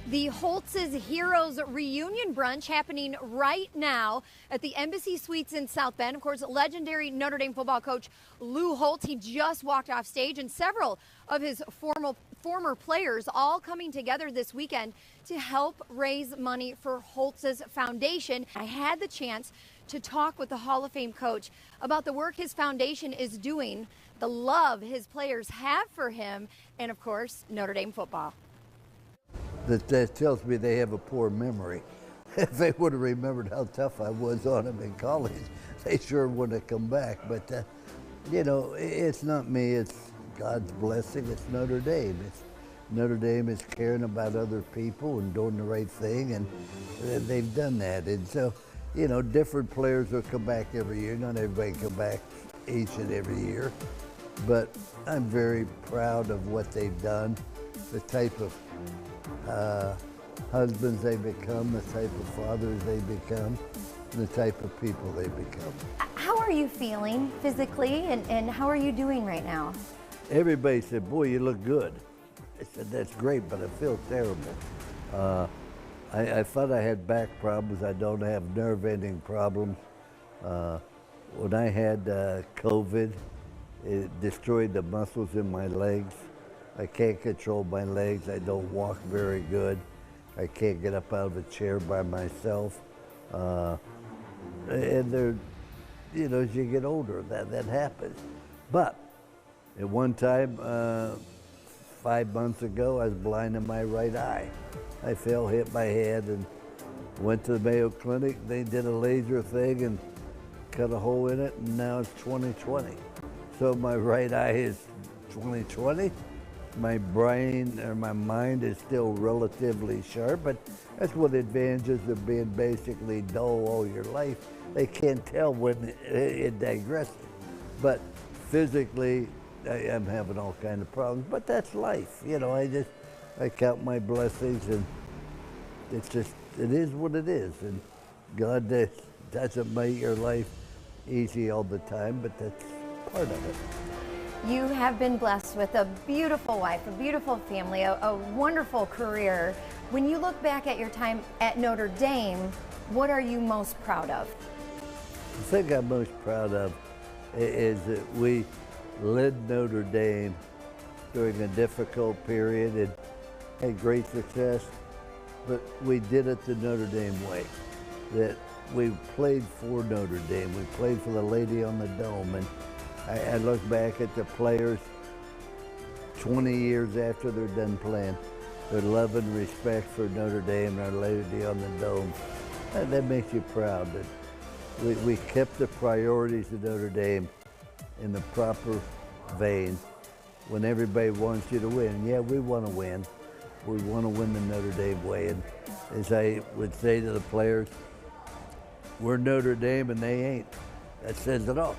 The Holtz's Heroes Reunion Brunch happening right now at the Embassy Suites in South Bend. Of course, legendary Notre Dame football coach Lou Holtz, he just walked off stage, and several of his former players all coming together this weekend to help raise money for Holtz's foundation. I had the chance to talk with the Hall of Fame coach about the work his foundation is doing, the love his players have for him, and of course, Notre Dame football. That tells me they have a poor memory. If they would have remembered how tough I was on them in college, they sure wouldn't have come back. But, you know, it's not me, it's God's blessing, it's Notre Dame. Notre Dame is caring about other people and doing the right thing, and they've done that. And so, you know, different players will come back every year. Not everybody come back each and every year. But I'm very proud of what they've done, the type of husbands they become, the type of fathers they become, the type of people they become. How are you feeling physically, and how are you doing right now? Everybody said, boy, you look good. I said, that's great, but I feel terrible. I thought I had back problems. I don't have nerve-ending problems. When I had COVID, it destroyed the muscles in my legs. I can't control my legs. I don't walk very good. I can't get up out of a chair by myself. And they're, you know, as you get older, that happens. But at one time, 5 months ago, I was blind in my right eye. I fell, hit my head, and went to the Mayo Clinic. They did a laser thing and cut a hole in it, and now it's 20/20. So my right eye is 20/20. My brain or my mind is still relatively sharp, but that's one of the advantages of being basically dull all your life. They can't tell when it digresses. But physically, I'm having all kinds of problems, but that's life. You know, I count my blessings, and it's just, it is what it is. And God doesn't make your life easy all the time, but that's part of it. You have been blessed with a beautiful wife, a beautiful family, a wonderful career. When you look back at your time at Notre Dame, what are you most proud of? The thing I'm most proud of is that we led Notre Dame during a difficult period and had great success, but we did it the Notre Dame way. That we played for Notre Dame. We played for the Lady on the Dome, and I look back at the players 20 years after they're done playing, their love and respect for Notre Dame and our Lady on the Dome. That makes you proud that we kept the priorities of Notre Dame in the proper vein when everybody wants you to win. Yeah, we want to win. We want to win the Notre Dame way. And as I would say to the players, we're Notre Dame and they ain't. That says it all.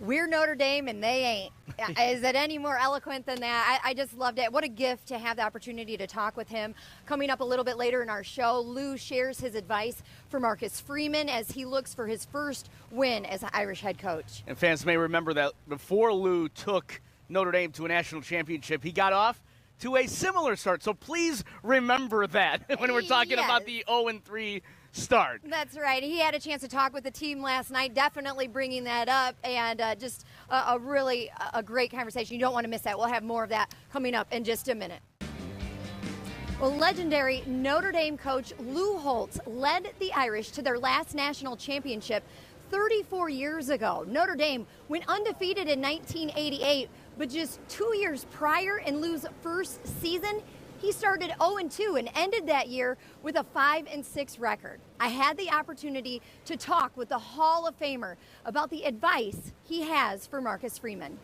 We're Notre Dame and they ain't. Is it any more eloquent than that? I just loved it. What a gift to have the opportunity to talk with him. Coming up a little bit later in our show, Lou shares his advice for Marcus Freeman as he looks for his first win as Irish head coach. And fans may remember that before Lou took Notre Dame to a national championship, he got off to a similar start. So please remember that when we're talking about the 0-3 start. That's right. He had a chance to talk with the team last night, definitely bringing that up, and just a really great conversation. You don't want to miss that. We'll have more of that coming up in just a minute. Well, legendary Notre Dame coach Lou Holtz led the Irish to their last national championship 34 years ago. Notre Dame went undefeated in 1988, but just 2 years prior in Lou's first season, he started 0-2 and ended that year with a 5-6 record. I had the opportunity to talk with the Hall of Famer about the advice he has for Marcus Freeman.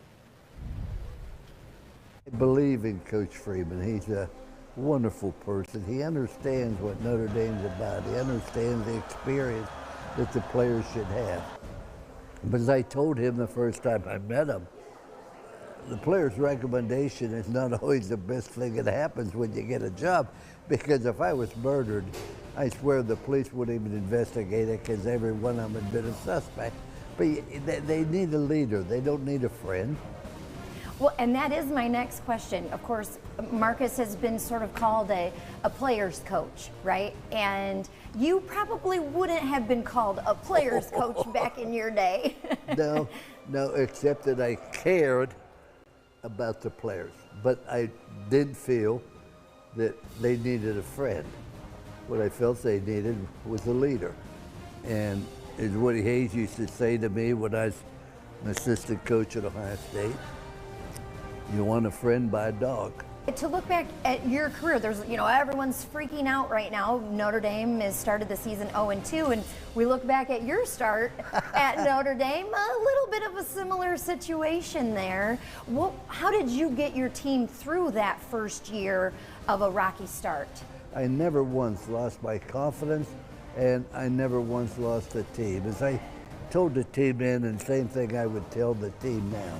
I believe in Coach Freeman. He's a wonderful person. He understands what Notre Dame's about. He understands the experience that the players should have. But as I told him the first time I met him, the player's recommendation is not always the best thing that happens when you get a job, because if I was murdered, I swear the police wouldn't even investigate it because every one of them had been a suspect. But they need a leader. They don't need a friend. Well, and that is my next question. Of course, Marcus has been sort of called a player's coach, right? And you probably wouldn't have been called a player's coach back in your day. No, except that I cared about the players. But I did feel that they needed a friend. What I felt they needed was a leader. And as Woody Hayes used to say to me when I was an assistant coach at Ohio State, you want a friend, buy a dog. To look back at your career, there's, everyone's freaking out right now. Notre Dame has started the season 0-2, and we look back at your start at Notre Dame, a little bit of a similar situation there. How did you get your team through that first year of a rocky start? I never once lost my confidence, and I never once lost the team. As I told the team then, and same thing I would tell the team now.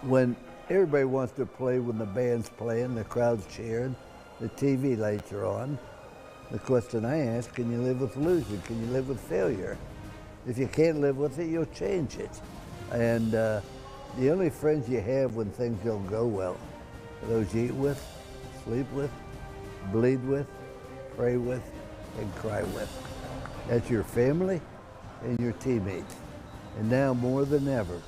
When everybody wants to play, when the band's playing, the crowd's cheering, the TV lights are on, the question I ask, can you live with losing? Can you live with failure? If you can't live with it, you'll change it. And the only friends you have when things don't go well are those you eat with, sleep with, bleed with, pray with, and cry with. That's your family and your teammates. And now more than ever,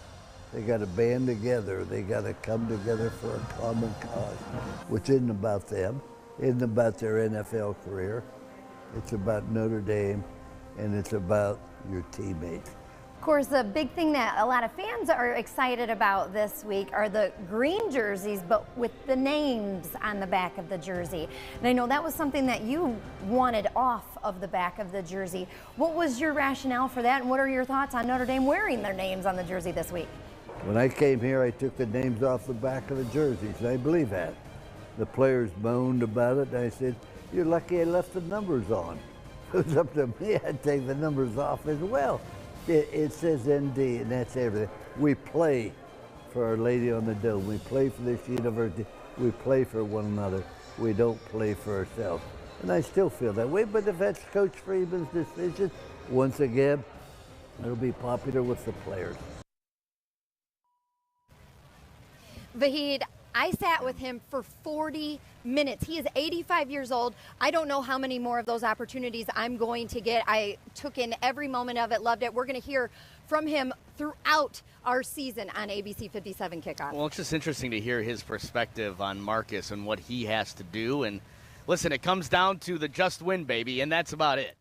they got to band together. They got to come together for a common cause, which isn't about them, isn't about their NFL career. It's about Notre Dame, and it's about your teammates. Of course, the big thing that a lot of fans are excited about this week are the green jerseys, but with the names on the back of the jersey. And I know that was something that you wanted off of the back of the jersey. What was your rationale for that, and what are your thoughts on Notre Dame wearing their names on the jersey this week? When I came here, I took the names off the back of the jerseys, and I believe that. The players moaned about it, and I said, you're lucky I left the numbers on. If it was up to me, I'd take the numbers off as well. It says ND, and that's everything. We play for Our Lady on the Dome. We play for this university. We play for one another. We don't play for ourselves. And I still feel that way, but if that's Coach Freeman's decision, once again, it'll be popular with the players. Vahid, I sat with him for 40 minutes. He is 85 years old. I don't know how many more of those opportunities I'm going to get. I took in every moment of it, loved it. We're going to hear from him throughout our season on ABC 57 Kickoff. Well, it's just interesting to hear his perspective on Marcus and what he has to do. And listen, it comes down to the just win, baby, and that's about it.